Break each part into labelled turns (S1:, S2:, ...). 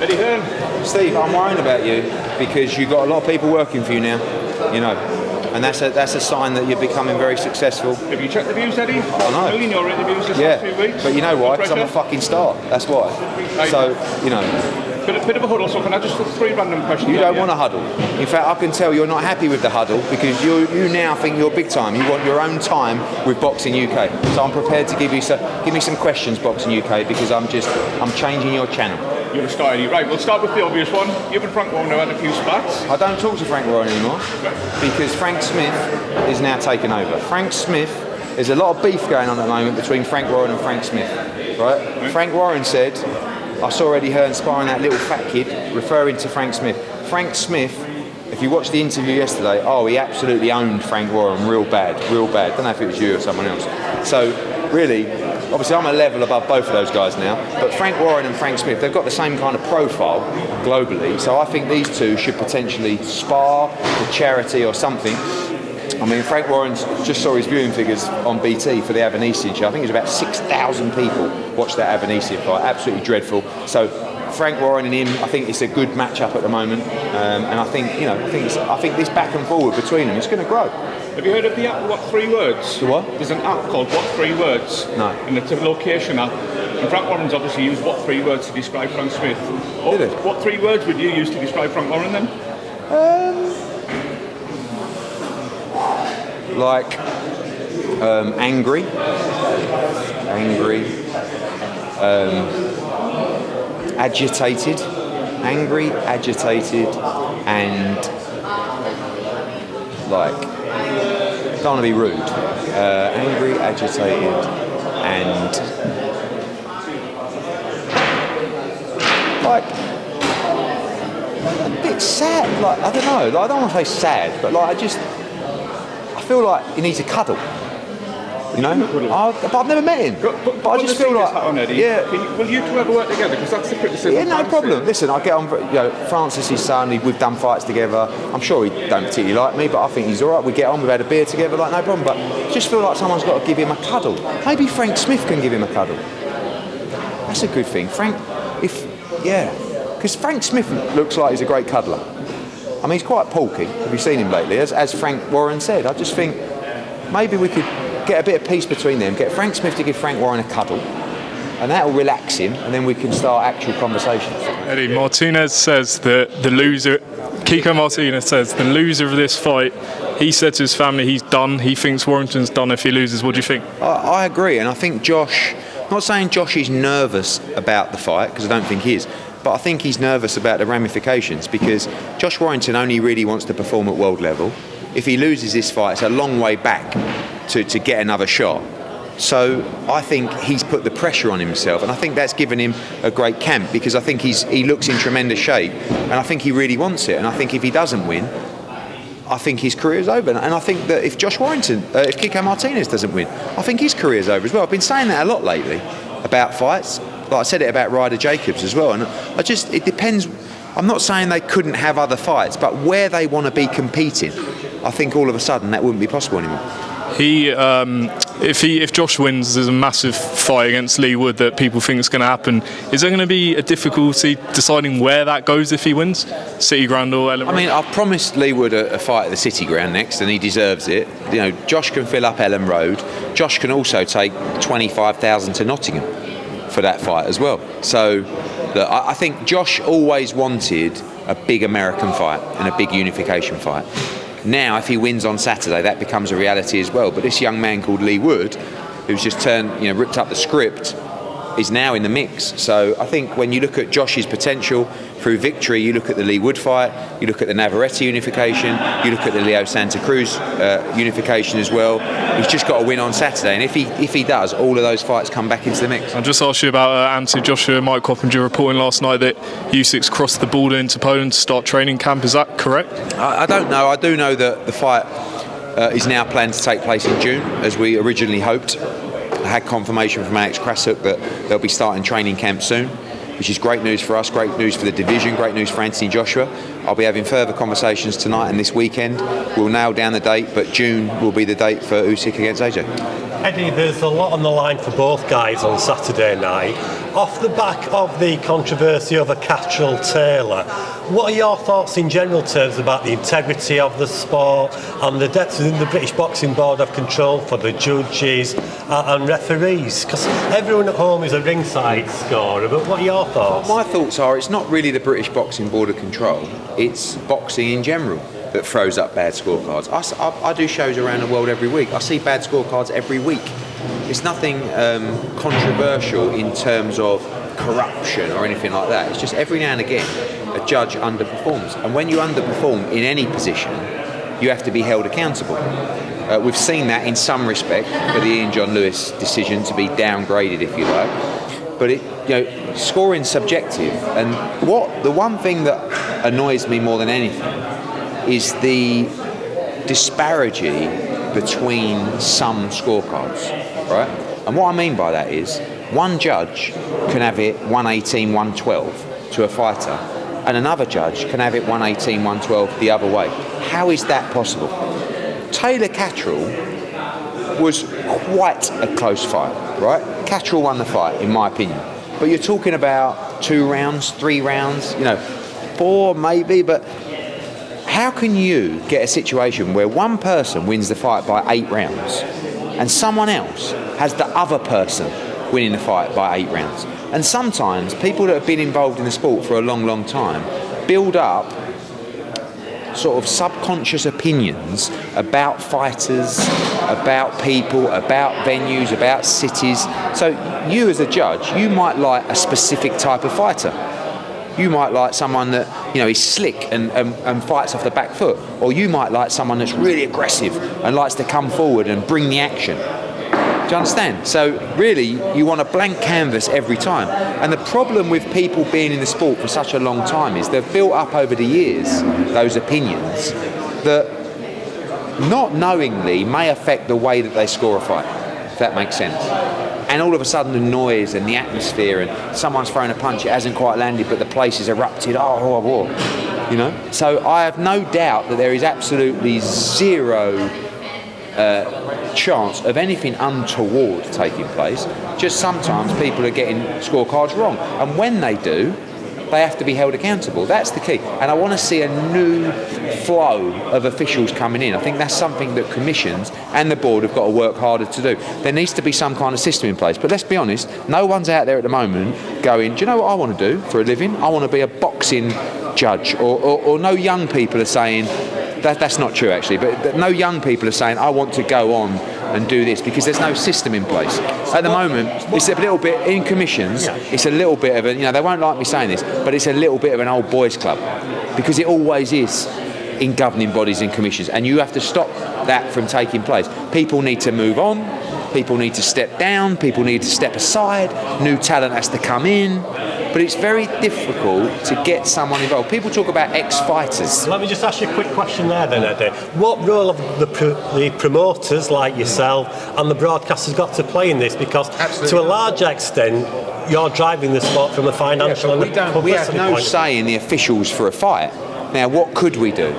S1: Eddie Hearn.
S2: Steve, I'm worrying about you because you've got a lot of people working for you now, you know, and that's a sign that you're becoming very successful.
S1: Have you checked the views, Eddie?
S2: I know.
S1: In your interviews this last few weeks?
S2: But you know why? Because I'm a fucking star. That's why. So, you know.
S1: Bit of a huddle, so can I just put 3 random questions?
S2: You don't want a huddle. In fact, I can tell you're not happy with the huddle because you now think you're big time. You want your own time with Boxing UK. So I'm prepared to give me some questions, Boxing UK, because I'm changing your channel.
S1: You're a star, Eddie. Right, we'll start with the obvious one. You and Frank Warren have had a few spats.
S2: I don't talk to Frank Warren anymore because Frank Smith is now taken over. Frank Smith, there's a lot of beef going on at the moment between Frank Warren and Frank Smith, right? Frank Warren said, I saw Eddie Hearn sparring that little fat kid, referring to Frank Smith. Frank Smith, if you watched the interview yesterday, he absolutely owned Frank Warren real bad. Don't know if it was you or someone else. So, really, obviously I'm a level above both of those guys now, but Frank Warren and Frank Smith, they've got the same kind of profile globally, so I think these two should potentially spar for charity or something. I mean, Frank Warren just saw his viewing figures on BT for the Avanesian show. I think it was about 6,000 people watched that Avanesian fight. Absolutely dreadful. So Frank Warren and him, I think it's a good match-up at the moment, and I think this back and forward between them is going to grow.
S1: Have you heard of the app What 3 Words?
S2: The what?
S1: There's an app called What 3 Words.
S2: No.
S1: And it's a location app. And Frank Warren's obviously used What 3 Words to describe Frank Smith.
S2: Did it?
S1: What 3 words would you use to describe Frank Warren then?
S2: Like angry, agitated, and like, don't want to be rude. Angry, agitated, and like a bit sad. Like, I don't know. Like, I don't want to say sad, but like I feel like he needs a cuddle. You know? But I've never met him. But I just feel like...
S1: On, Eddie.
S2: Yeah.
S1: Will you two ever work together? Because that's the criticism.
S2: Yeah, no problem. Listen, I get on... You know, Francis, his son, we've done fights together. I'm sure he don't particularly like me, but I think he's all right. We get on, we've had a beer together, like, no problem. But I just feel like someone's got to give him a cuddle. Maybe Frank Smith can give him a cuddle. That's a good thing. Because Frank Smith looks like he's a great cuddler. I mean, he's quite porky. Have you seen him lately? As Frank Warren said, I just think maybe we could get a bit of peace between them, get Frank Smith to give Frank Warren a cuddle, and that will relax him, and then we can start actual conversations.
S3: Eddie, Martinez says that Kiko Martinez says the loser of this fight, he said to his family he's done. He thinks Warrington's done if he loses. What do you think?
S2: I agree, and I think Josh, not saying Josh is nervous about the fight, because I don't think he is, but I think he's nervous about the ramifications because Josh Warrington only really wants to perform at world level. If he loses this fight, it's a long way back to get another shot. So I think he's put the pressure on himself, and I think that's given him a great camp because I think he looks in tremendous shape, and I think he really wants it. And I think if he doesn't win, I think his career's over. And I think that if if Kiko Martinez doesn't win, I think his career's over as well. I've been saying that a lot lately about fights. Like I said it about Ryder Jacobs as well, and it depends. I'm not saying they couldn't have other fights, but where they want to be competing, I think all of a sudden that wouldn't be possible anymore.
S3: If Josh wins, there's a massive fight against Lee Wood that people think is going to happen. Is there going to be a difficulty deciding where that goes if he wins? City Ground or Ellen Road?
S2: I mean, I've promised Lee Wood a fight at the City Ground next, and he deserves it. You know, Josh can fill up Ellen Road. Josh can also take 25,000 to Nottingham for that fight as well. So look, I think Josh always wanted a big American fight and a big unification fight. Now, if he wins on Saturday, that becomes a reality as well. But this young man called Lee Wood, who's just ripped up the script, is now in the mix. So I think when you look at Josh's potential through victory, you look at the Lee Wood fight, you look at the Navarrete unification, you look at the Leo Santa Cruz unification as well. He's just got to win on Saturday, and if he does, all of those fights come back into the mix.
S3: I'll just ask you about Anthony Joshua. Mike Coppinger reporting last night that Usyk's crossed the border into Poland to start training camp. Is that correct?
S2: I don't know. I do know that the fight is now planned to take place in June, as we originally hoped. I had confirmation from Alex Krasuk that they'll be starting training camp soon, which is great news for us, great news for the division, great news for Anthony Joshua. I'll be having further conversations tonight and this weekend. We'll nail down the date, but June will be the date for Usyk against AJ.
S4: Eddie, there's a lot on the line for both guys on Saturday night. Off the back of the controversy over Cattrall Taylor, what are your thoughts in general terms about the integrity of the sport and the depth within the British Boxing Board of control for the judges and referees? Because everyone at home is a ringside scorer, but what are your thoughts?
S2: My thoughts are it's not really the British Boxing Board of Control, it's boxing in general that throws up bad scorecards. I do shows around the world every week. I see bad scorecards every week. It's nothing controversial in terms of corruption or anything like that. It's just every now and again a judge underperforms. And when you underperform in any position, you have to be held accountable. We've seen that in some respect for the Ian John Lewis decision to be downgraded, if you like. But scoring's subjective. And the one thing that annoys me more than anything is the disparity between some scorecards, right? And what I mean by that is one judge can have it 118, 112 to a fighter, and another judge can have it 118, 112 the other way. How is that possible? Taylor Cattrall was quite a close fight, right? Cattrall won the fight, in my opinion. But you're talking about 2 rounds, 3 rounds, 4 maybe, but how can you get a situation where one person wins the fight by 8 rounds and someone else has the other person winning the fight by 8 rounds? And sometimes people that have been involved in the sport for a long, long time build up sort of subconscious opinions about fighters, about people, about venues, about cities. So you as a judge, you might like a specific type of fighter. You might like someone that is slick and fights off the back foot, or you might like someone that's really aggressive and likes to come forward and bring the action. Do you understand? So really, you want a blank canvas every time. And the problem with people being in the sport for such a long time is they've built up over the years those opinions that not knowingly may affect the way that they score a fight, if that makes sense. And all of a sudden the noise and the atmosphere and someone's thrown a punch, it hasn't quite landed, but the place is erupted, So I have no doubt that there is absolutely zero chance of anything untoward taking place. Just sometimes people are getting scorecards wrong. And when they do, they have to be held accountable. That's the key. And I want to see a new flow of officials coming in. I think that's something that commissions and the board have got to work harder to do. There needs to be some kind of system in place. But let's be honest, no one's out there at the moment going, do you know what I want to do for a living? I want to be a boxing judge. Or no young people are saying, that's not true actually, but no young people are saying, I want to go on and do this, because there's no system in place. At the moment, it's a little bit, in commissions, it's a little bit of a, they won't like me saying this, but it's a little bit of an old boys club, because it always is in governing bodies and commissions, and you have to stop that from taking place. People need to move on, people need to step down, people need to step aside, new talent has to come in. But it's very difficult to get someone involved. People talk about ex-fighters.
S4: Let me just ask you a quick question there then, Eddie. What role have the promoters like yourself and the broadcasters got to play in this? Because to a large extent, you're driving the sport from a financial and publicity point.
S2: We have no say in the officials for a fight. Now, what could we do?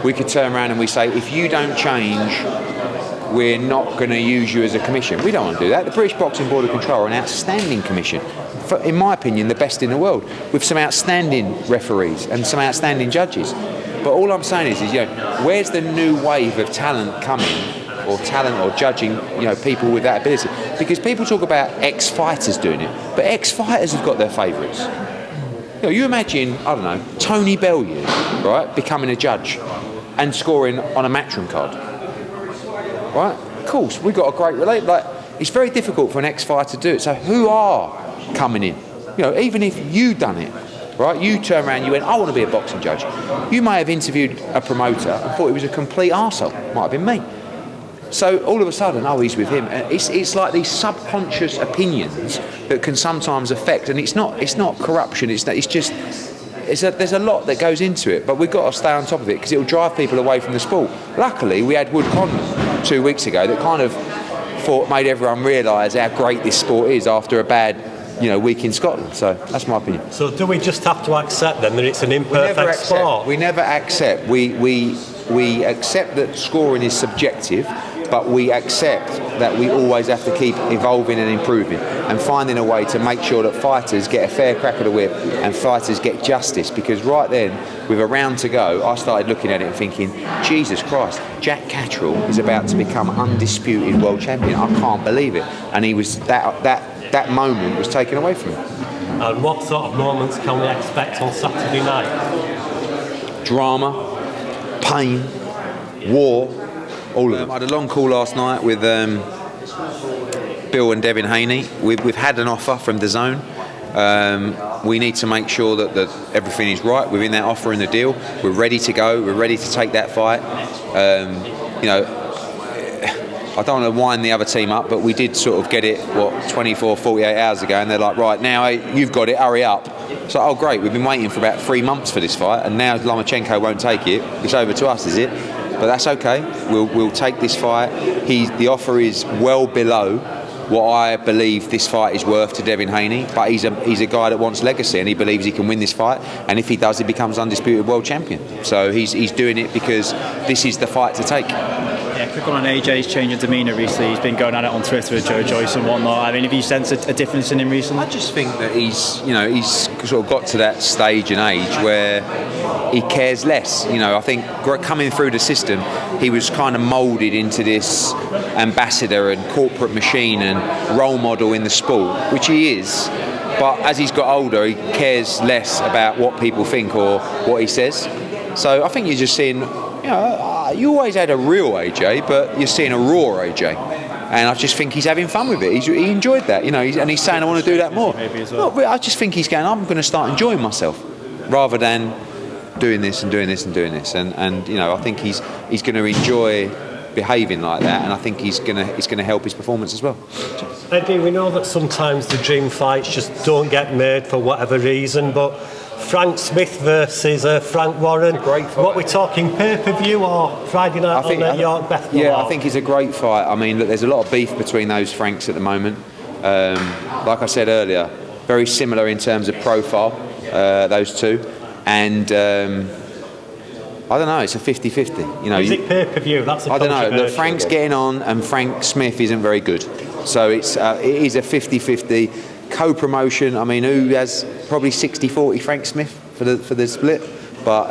S2: We could turn around and we say, if you don't change, we're not going to use you as a commission. We don't want to do that. The British Boxing Board of Control are an outstanding commission. In my opinion, the best in the world, with some outstanding referees and some outstanding judges. But all I'm saying is where's the new wave of talent coming, or talent or judging, people with that ability? Because people talk about ex-fighters doing it, but ex-fighters have got their favourites. You imagine, I don't know, Tony Bellew, right, becoming a judge and scoring on a Matchroom card, right? Of course, we've got a great relationship. It's very difficult for an ex-fighter to do it. So who are coming in? Even if you done it, right? You turn around, you went, I want to be a boxing judge. You may have interviewed a promoter and thought he was a complete arsehole. Might have been me. So all of a sudden, he's with him. It's like these subconscious opinions that can sometimes affect, and it's not corruption. There's a lot that goes into it, but we've got to stay on top of it because it will drive people away from the sport. Luckily, we had Wood Conlon 2 weeks ago that kind of made everyone realise how great this sport is after a bad week in Scotland. So that's my opinion.
S4: So do we just have to accept then that it's an imperfect sport?
S2: We never accept. We accept that scoring is subjective, but we accept that we always have to keep evolving and improving and finding a way to make sure that fighters get a fair crack of the whip and fighters get justice. Because right then, with a round to go, I started looking at it and thinking, Jesus Christ, Jack Catterall is about to become undisputed world champion. I can't believe it. And he was that moment was taken away from him.
S4: And what sort of moments can we expect on Saturday night?
S2: Drama, pain, war, all of them. I had a long call last night with Bill and Devin Haney. We've had an offer from DAZN. We need to make sure that everything is right within that offer and the deal. We're ready to go. We're ready to take that fight. I don't want to wind the other team up, but we did sort of get it, 24, 48 hours ago, and they're like, right, now you've got it, hurry up. So, oh great, we've been waiting for about 3 months for this fight, and now Lomachenko won't take it. It's over to us, is it? But that's okay. We'll take this fight. The offer is well below what I believe this fight is worth to Devin Haney, but he's a guy that wants legacy, and he believes he can win this fight, and if he does, he becomes undisputed world champion. So he's doing it because this is the fight to take.
S5: Yeah, quick one on AJ's change of demeanour recently. He's been going at it on Twitter with Joe Joyce and whatnot. I mean, have you sensed a difference in him recently?
S2: I just think that he's sort of got to that stage and age where he cares less. I think coming through the system, he was kind of moulded into this ambassador and corporate machine and role model in the sport, which he is. But as he's got older, he cares less about what people think or what he says. So I think you're just seeing, you always had a real AJ, but you're seeing a raw AJ. And I just think he's having fun with it. He enjoyed that, and he's saying, I want to do that more.
S5: Maybe as well.
S2: No, I just think he's going, I'm going to start enjoying myself rather than doing this and doing this and doing this. And I think he's going to enjoy behaving like that, and I think it's going to help his performance as well.
S4: Eddie, we know that sometimes the dream fights just don't get made for whatever reason, but Frank Smith versus Frank Warren.
S2: Great fight.
S4: What we're talking, pay-per-view or Friday night on York Bethel?
S2: Yeah, I think it's a great fight. I mean, look, there's a lot of beef between those Franks at the moment. Like I said earlier, very similar in terms of profile, those two. And I don't know, it's a 50-50.
S4: Is it pay-per-view? That's a
S2: I don't know. Look,
S4: controversial
S2: Frank's
S4: one.
S2: getting on and Frank Smith isn't very good. So it is a 50-50 co-promotion. I mean, who has probably 60-40 Frank Smith for the split? But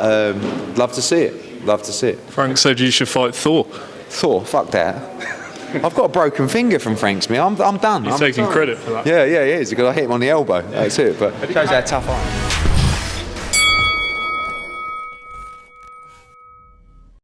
S2: love to see it. Love to see it.
S3: Frank said you should fight Thor.
S2: Thor, fuck that. I've got a broken finger from Frank Smith. I'm done.
S3: He's taking credit for that.
S2: Yeah, he is because I hit him on the elbow. That's it. But it shows how tough I am.